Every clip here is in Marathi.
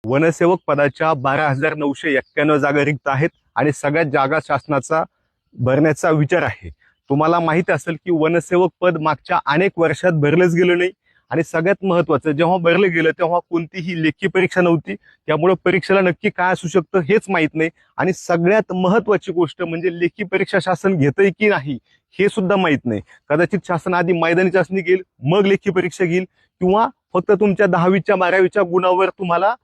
वनसेवक पदाच्या 12,991 जागा रिक्त आहेत आणि सगळ्यात जागा शासनाचा भरण्याचा विचार आहे। तुम्हाला माहिती असेल की वनसेवक पद मागच्या अनेक वर्षात भरलेच गेलं नाही आणि सगळ्यात महत्त्वाचं जेव्हा भरले गेलं तेव्हा कोणतीही लेखी परीक्षा नव्हती, त्यामुळे परीक्षेला नक्की काय असू शकतं हेच माहित नाही आणि सगळ्यात महत्त्वाची गोष्ट म्हणजे लेखी परीक्षा शासन घेतंय की नाही हे सुद्धा माहित नाही। कदाचित शासन आधी मैदानी चाचणी घेईल, मग लेखी परीक्षा घेईल किंवा फक्त तुमच्या 10वीच्या 12वीच्या गुणावर तुम्हाला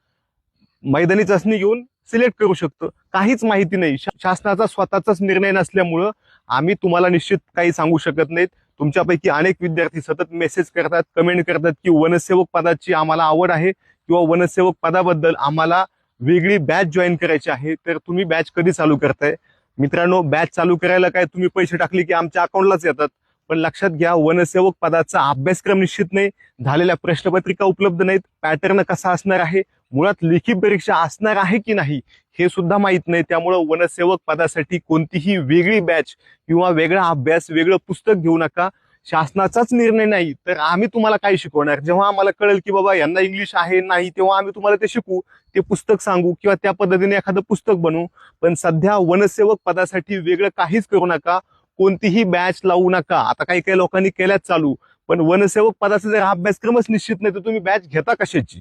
मैदानी चाचणी घेऊन सिलेक्ट करू शकतो, काहीच माहिती नाही। शासनाचा स्वतःचाच निर्णय नसल्यामुळं आम्ही तुम्हाला निश्चित काही सांगू शकत नाहीत। तुमच्यापैकी अनेक विद्यार्थी सतत मेसेज करतात, कमेंट करतात की वनसेवक पदाची आम्हाला आवड आहे किंवा वनसेवक पदाबद्दल आम्हाला वेगळी बॅच जॉईन करायची आहे, तर तुम्ही बॅच कधी चालू करताय? मित्रांनो, बॅच चालू करायला काय तुम्ही पैसे टाकले की आमच्या अकाउंटलाच येतात, पण लक्षात घ्या वनसेवक पदाचा अभ्यासक्रम निश्चित नाही, झालेल्या प्रश्नपत्रिका उपलब्ध नाहीत, पॅटर्न कसा असणार आहे, मुळात लेखी परीक्षा असणार आहे की नाही हे सुद्धा माहित नाही। त्यामुळे वनसेवक पदासाठी कोणतीही वेगळी बॅच किंवा वेगळा अभ्यास, वेगळं पुस्तक घेऊ नका। शासनाचाच निर्णय नाही तर आम्ही तुम्हाला काय शिकवणार? जेव्हा आम्हाला कळेल की बाबा यांना इंग्लिश आहे नाही, तेव्हा आम्ही तुम्हाला ते शिकवू, ते पुस्तक सांगू किंवा त्या पद्धतीने एखादं पुस्तक बनवू। पण सध्या वनसेवक पदासाठी वेगळं काहीच करू नका, कोणतीही बॅच लावू नका। आता काही काही लोकांनी केल्याच चालू, पण वनसेवक पदाचा जर अभ्यासक्रमच निश्चित नाही तर तुम्ही बॅच घेता कशाची?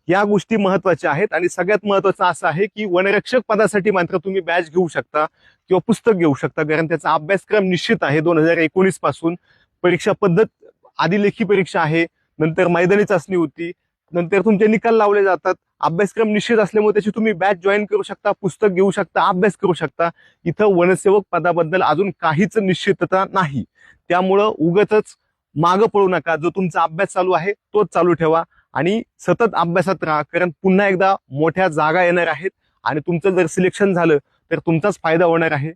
या गोष्टी महत्वाच्या आहेत आणि सगळ्यात महत्वाचं असं आहे की वनरक्षक पदासाठी मात्र तुम्ही बॅच घेऊ शकता किंवा पुस्तक घेऊ शकता, कारण त्याचा अभ्यासक्रम निश्चित आहे। 2019 पासून परीक्षा पद्धत आधी लेखी परीक्षा आहे, नंतर मैदानी चाचणी होती, नंतर तुमचे निकाल लावले जातात, अभ्यासक्रम निश्चित असल्यामुळे त्याची तुम्ही बॅच जॉईन करू शकता, पुस्तक घेऊ शकता, अभ्यास करू शकता। इथं वनसेवक पदाबद्दल अजून काहीच निश्चितता नाही, त्यामुळं उगाचच मागं पळू नका। जो तुमचा अभ्यास चालू आहे तोच चालू ठेवा आणि सतत अभ्यासात राहा, कारण पुन्हा एकदा मोठ्या जागा येणार आहेत आणि तुमचं जर सिलेक्शन झालं तर तुमचाच फायदा होणार आहे।